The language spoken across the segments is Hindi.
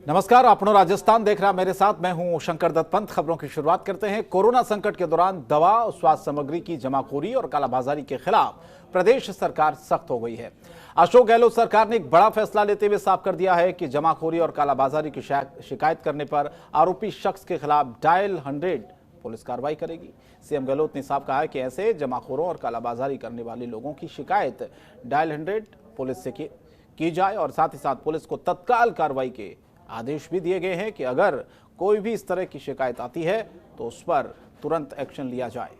नमस्कार, अपनो राजस्थान देख रहा मेरे साथ मैं हूं शंकर दत्त पंत। खबरों की शुरुआत करते हैं। कोरोना संकट के दौरान दवा और स्वास्थ्य सामग्री की जमाखोरी और कालाबाजारी के खिलाफ प्रदेश सरकार सख्त हो गई है। अशोक गहलोत सरकार ने एक बड़ा फैसला लेते हुए साफ कर दिया है कि जमाखोरी और कालाबाजारी की शिकायत करने पर आरोपी शख्स के खिलाफ डायल 100 पुलिस कार्रवाई करेगी। सीएम गहलोत ने साफ कहा है कि ऐसे जमाखोरों और कालाबाजारी करने वाले लोगों की शिकायत डायल 100 पुलिस से की जाए और साथ ही साथ पुलिस को तत्काल कार्रवाई के आदेश भी दिए गए हैं कि अगर कोई भी इस तरह की शिकायत आती है तो उस पर तुरंत एक्शन लिया जाए।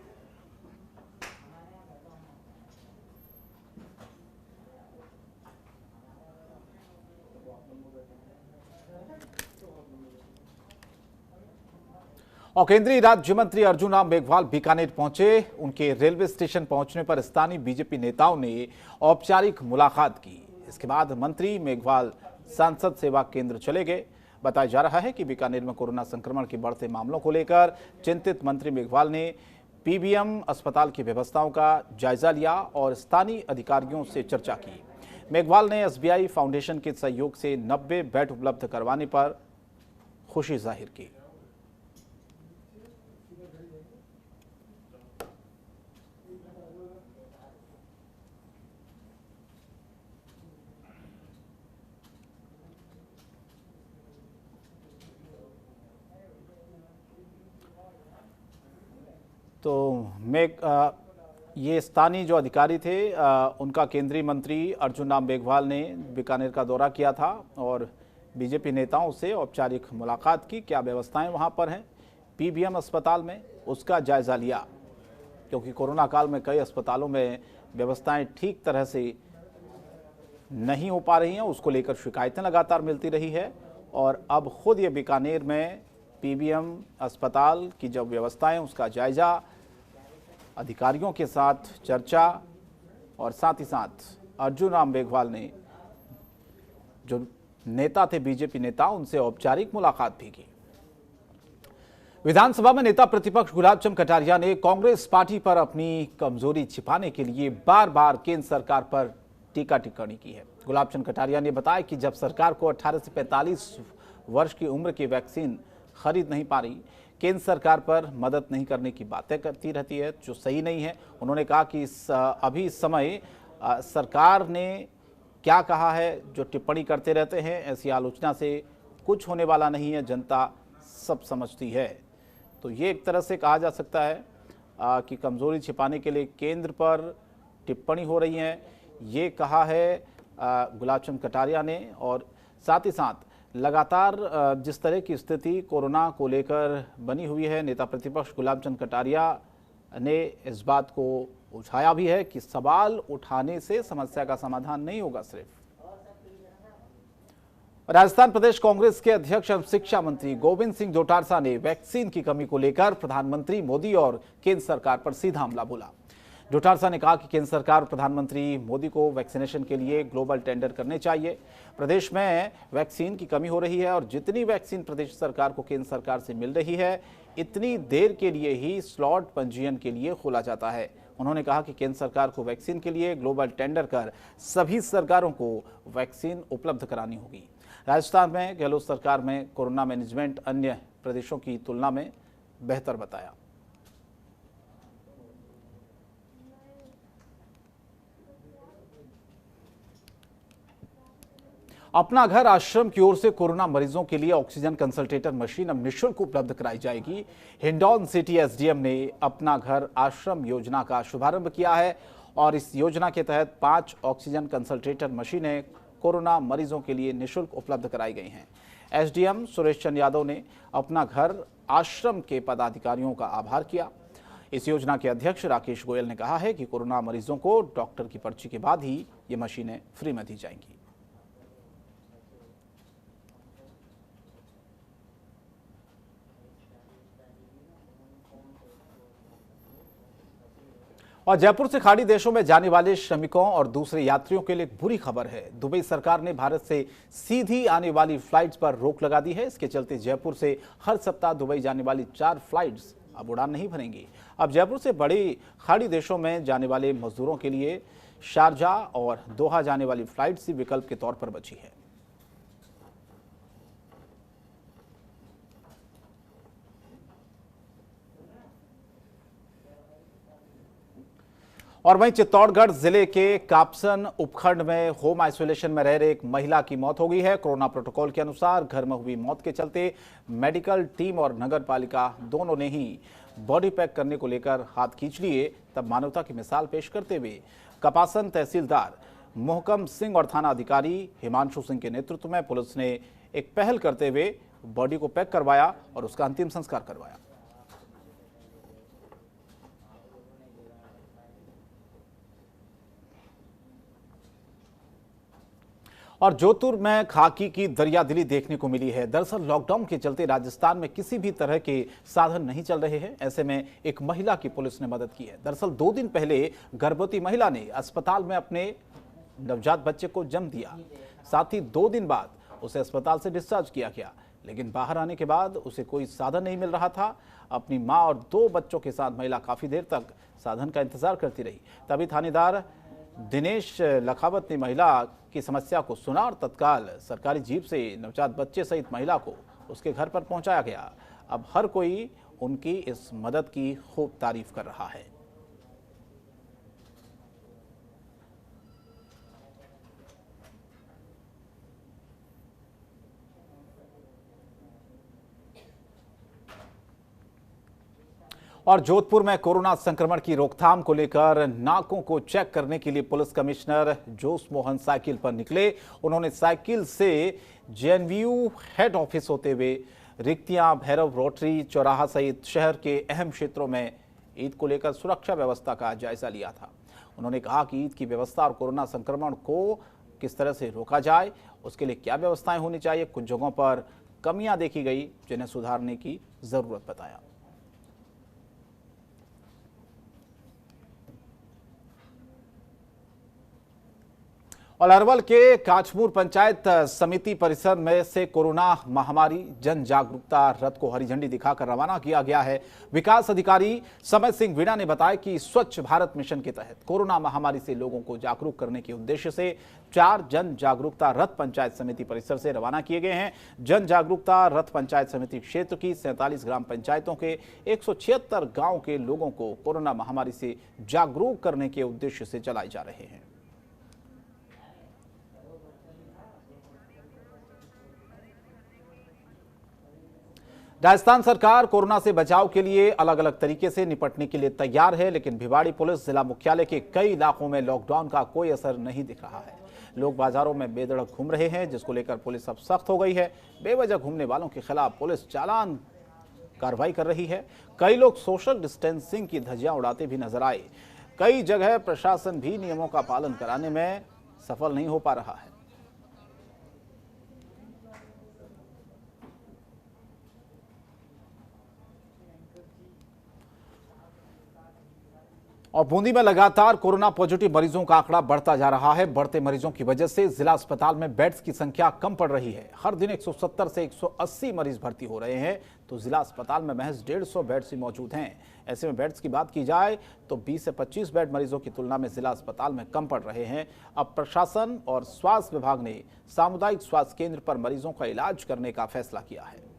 और केंद्रीय राज्य मंत्री अर्जुन राम मेघवाल बीकानेर पहुंचे। उनके रेलवे स्टेशन पहुंचने पर स्थानीय बीजेपी नेताओं ने औपचारिक मुलाकात की। इसके बाद मंत्री मेघवाल सांसद सेवा केंद्र चले गए। बताया जा रहा है कि बीकानेर में कोरोना संक्रमण के बढ़ते मामलों को लेकर चिंतित मंत्री मेघवाल ने पीबीएम अस्पताल की व्यवस्थाओं का जायजा लिया और स्थानीय अधिकारियों से चर्चा की। मेघवाल ने एसबीआई फाउंडेशन के सहयोग से 90 बेड उपलब्ध करवाने पर खुशी जाहिर की। तो ये स्थानीय जो अधिकारी थे उनका केंद्रीय मंत्री अर्जुन राम मेघवाल ने बीकानेर का दौरा किया था और बीजेपी नेताओं से औपचारिक मुलाकात की। क्या व्यवस्थाएं वहां पर हैं पीबीएम अस्पताल में, उसका जायजा लिया, क्योंकि कोरोना काल में कई अस्पतालों में व्यवस्थाएं ठीक तरह से नहीं हो पा रही हैं। उसको लेकर शिकायतें लगातार मिलती रही है और अब खुद ये बीकानेर में पीबीएम अस्पताल की जो व्यवस्थाएं उसका जायजा, अधिकारियों के साथ चर्चा और साथ ही साथ अर्जुन राम मेघवाल ने जो नेता थे बीजेपी नेता उनसे औपचारिक मुलाकात भी की। विधानसभा में नेता प्रतिपक्ष गुलाब चंद कटारिया ने कांग्रेस पार्टी पर अपनी कमजोरी छिपाने के लिए बार बार केंद्र सरकार पर टीका टिप्पणी की है। गुलाब चंद कटारिया ने बताया कि जब सरकार को 18 से 45 वर्ष की उम्र की वैक्सीन खरीद नहीं पा रही, केंद्र सरकार पर मदद नहीं करने की बातें करती रहती है, जो सही नहीं है। उन्होंने कहा कि अभी इस समय सरकार ने क्या कहा है, जो टिप्पणी करते रहते हैं, ऐसी आलोचना से कुछ होने वाला नहीं है, जनता सब समझती है। तो ये एक तरह से कहा जा सकता है कि कमजोरी छिपाने के लिए केंद्र पर टिप्पणी हो रही है, ये कहा है गुलाब चंद कटारिया ने। और साथ ही साथ लगातार जिस तरह की स्थिति कोरोना को लेकर बनी हुई है, नेता प्रतिपक्ष गुलाब चंद कटारिया ने इस बात को उठाया भी है कि सवाल उठाने से समस्या का समाधान नहीं होगा। सिर्फ राजस्थान प्रदेश कांग्रेस के अध्यक्ष एवं शिक्षा मंत्री गोविंद सिंह डोटासरा ने वैक्सीन की कमी को लेकर प्रधानमंत्री मोदी और केंद्र सरकार पर सीधा हमला बोला। डोटासरा ने कहा कि केंद्र सरकार और प्रधानमंत्री मोदी को वैक्सीनेशन के लिए ग्लोबल टेंडर करने चाहिए। प्रदेश में वैक्सीन की कमी हो रही है और जितनी वैक्सीन प्रदेश सरकार को केंद्र सरकार से मिल रही है, इतनी देर के लिए ही स्लॉट पंजीयन के लिए खोला जाता है। उन्होंने कहा कि केंद्र सरकार को वैक्सीन के लिए ग्लोबल टेंडर कर सभी सरकारों को वैक्सीन उपलब्ध करानी होगी। राजस्थान में गहलोत सरकार में कोरोना मैनेजमेंट अन्य प्रदेशों की तुलना में बेहतर बताया। अपना घर आश्रम की ओर से कोरोना मरीजों के लिए ऑक्सीजन कंसंट्रेटर मशीन अब निःशुल्क उपलब्ध कराई जाएगी। हिंडौन सिटी एसडीएम ने अपना घर आश्रम योजना का शुभारंभ किया है और इस योजना के तहत 5 ऑक्सीजन कंसंट्रेटर मशीनें कोरोना मरीजों के लिए निःशुल्क उपलब्ध कराई गई हैं। एसडीएम सुरेश चंद्र यादव ने अपना घर आश्रम के पदाधिकारियों का आभार किया। इस योजना के अध्यक्ष राकेश गोयल ने कहा है कि कोरोना मरीजों को डॉक्टर की पर्ची के बाद ही ये मशीनें फ्री में दी जाएंगी। और जयपुर से खाड़ी देशों में जाने वाले श्रमिकों और दूसरे यात्रियों के लिए एक बुरी खबर है। दुबई सरकार ने भारत से सीधी आने वाली फ्लाइट्स पर रोक लगा दी है। इसके चलते जयपुर से हर सप्ताह दुबई जाने वाली 4 फ्लाइट्स अब उड़ान नहीं भरेंगी। अब जयपुर से बड़ी खाड़ी देशों में जाने वाले मजदूरों के लिए शारजाह और दोहा जाने वाली फ्लाइट्स ही विकल्प के तौर पर बची है। और वहीं चित्तौड़गढ़ जिले के कापसन उपखंड में होम आइसोलेशन में रह रहे एक महिला की मौत हो गई है। कोरोना प्रोटोकॉल के अनुसार घर में हुई मौत के चलते मेडिकल टीम और नगर पालिका दोनों ने ही बॉडी पैक करने को लेकर हाथ खींच लिए। तब मानवता की मिसाल पेश करते हुए कपासन तहसीलदार मोहकम सिंह और थाना अधिकारी हिमांशु सिंह के नेतृत्व में पुलिस ने एक पहल करते हुए बॉडी को पैक करवाया और उसका अंतिम संस्कार करवाया। और जोधपुर में खाकी की दरियादिली देखने को मिली है। दरअसल लॉकडाउन के चलते राजस्थान में किसी भी तरह के साधन नहीं चल रहे हैं। ऐसे में एक महिला की पुलिस ने मदद की है। दरअसल 2 दिन पहले गर्भवती महिला ने अस्पताल में अपने नवजात बच्चे को जन्म दिया। साथ ही 2 दिन बाद उसे अस्पताल से डिस्चार्ज किया गया, लेकिन बाहर आने के बाद उसे कोई साधन नहीं मिल रहा था। अपनी मां और 2 बच्चों के साथ महिला काफी देर तक साधन का इंतजार करती रही। तभी थानेदार दिनेश लखावत ने महिला की समस्या को सुना और तत्काल सरकारी जीप से नवजात बच्चे सहित महिला को उसके घर पर पहुंचाया गया। अब हर कोई उनकी इस मदद की खूब तारीफ कर रहा है। और जोधपुर में कोरोना संक्रमण की रोकथाम को लेकर नाकों को चेक करने के लिए पुलिस कमिश्नर जोश मोहन साइकिल पर निकले। उन्होंने साइकिल से जेएनवीयू हेड ऑफिस होते हुए रिक्तियां, भैरव रोटरी चौराहा सहित शहर के अहम क्षेत्रों में ईद को लेकर सुरक्षा व्यवस्था का जायजा लिया था। उन्होंने कहा कि ईद की व्यवस्था और कोरोना संक्रमण को किस तरह से रोका जाए, उसके लिए क्या व्यवस्थाएं होनी चाहिए। कुछ जगहों पर कमियां देखी गई जिन्हें सुधारने की जरूरत बताया। और अरवल के काचमूर पंचायत समिति परिसर में से कोरोना महामारी जन जागरूकता रथ को हरी झंडी दिखाकर रवाना किया गया है। विकास अधिकारी समय सिंह वीणा ने बताया कि स्वच्छ भारत मिशन के तहत कोरोना महामारी से लोगों को जागरूक करने के उद्देश्य से 4 जन जागरूकता रथ पंचायत समिति परिसर से रवाना किए गए हैं। जन जागरूकता रथ पंचायत समिति क्षेत्र की 47 ग्राम पंचायतों के 176 गांव के लोगों को कोरोना महामारी से जागरूक करने के उद्देश्य से चलाए जा रहे हैं। राजस्थान सरकार कोरोना से बचाव के लिए अलग अलग तरीके से निपटने के लिए तैयार है, लेकिन भिवाड़ी पुलिस जिला मुख्यालय के कई इलाकों में लॉकडाउन का कोई असर नहीं दिख रहा है। लोग बाजारों में बेधड़क घूम रहे हैं, जिसको लेकर पुलिस अब सख्त हो गई है। बेवजह घूमने वालों के खिलाफ पुलिस चालान कार्रवाई कर रही है। कई लोग सोशल डिस्टेंसिंग की धज्जियां उड़ाते भी नजर आए। कई जगह प्रशासन भी नियमों का पालन कराने में सफल नहीं हो पा रहा है। और बूंदी में लगातार कोरोना पॉजिटिव मरीजों का आंकड़ा बढ़ता जा रहा है। बढ़ते मरीजों की वजह से जिला अस्पताल में बेड्स की संख्या कम पड़ रही है। हर दिन 170 से 180 मरीज भर्ती हो रहे हैं, तो जिला अस्पताल में महज 150 बेड्स ही मौजूद हैं। ऐसे में बेड्स की बात की जाए तो 20 से 25 बेड मरीजों की तुलना में जिला अस्पताल में कम पड़ रहे हैं। अब प्रशासन और स्वास्थ्य विभाग ने सामुदायिक स्वास्थ्य केंद्र पर मरीजों का इलाज करने का फैसला किया है।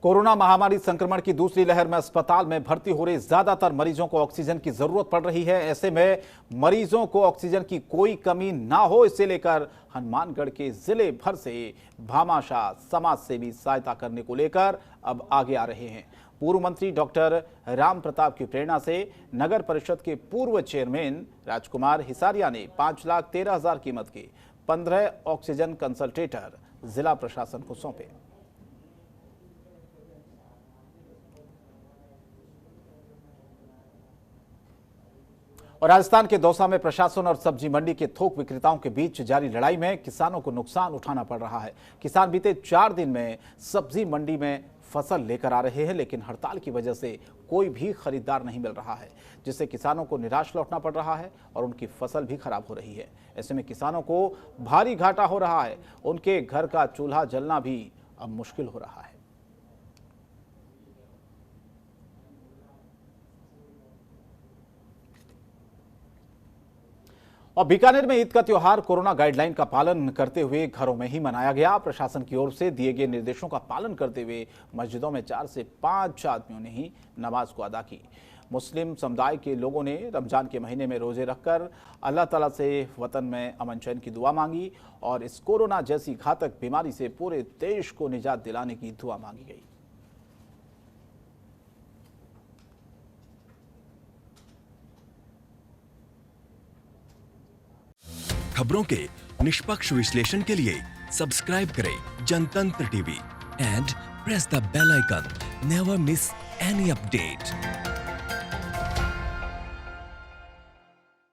कोरोना महामारी संक्रमण की दूसरी लहर में अस्पताल में भर्ती हो रहे ज्यादातर मरीजों को ऑक्सीजन की जरूरत पड़ रही है। ऐसे में मरीजों को ऑक्सीजन की कोई कमी ना हो, इसे लेकर हनुमानगढ़ के जिले भर से भामाशाह समाज सेवी सहायता करने को लेकर अब आगे आ रहे हैं। पूर्व मंत्री डॉक्टर राम प्रताप की प्रेरणा से नगर परिषद के पूर्व चेयरमैन राजकुमार हिसारिया ने 5,13,000 कीमत के 15 ऑक्सीजन कंसंट्रेटर जिला प्रशासन को सौंपे। और राजस्थान के दौसा में प्रशासन और सब्जी मंडी के थोक विक्रेताओं के बीच जारी लड़ाई में किसानों को नुकसान उठाना पड़ रहा है। किसान बीते 4 दिन में सब्जी मंडी में फसल लेकर आ रहे हैं, लेकिन हड़ताल की वजह से कोई भी खरीदार नहीं मिल रहा है, जिससे किसानों को निराश लौटना पड़ रहा है और उनकी फसल भी खराब हो रही है। ऐसे में किसानों को भारी घाटा हो रहा है। उनके घर का चूल्हा जलना भी अब मुश्किल हो रहा है। और बीकानेर में ईद का त्योहार कोरोना गाइडलाइन का पालन करते हुए घरों में ही मनाया गया। प्रशासन की ओर से दिए गए निर्देशों का पालन करते हुए मस्जिदों में 4 से 5 आदमियों ने ही नमाज को अदा की। मुस्लिम समुदाय के लोगों ने रमजान के महीने में रोजे रखकर अल्लाह ताला से वतन में अमन चैन की दुआ मांगी और इस कोरोना जैसी घातक बीमारी से पूरे देश को निजात दिलाने की दुआ मांगी गई। खबरों के निष्पक्ष विश्लेषण के लिए सब्सक्राइब करें Jantantra TV and press the bell icon. Never miss any update.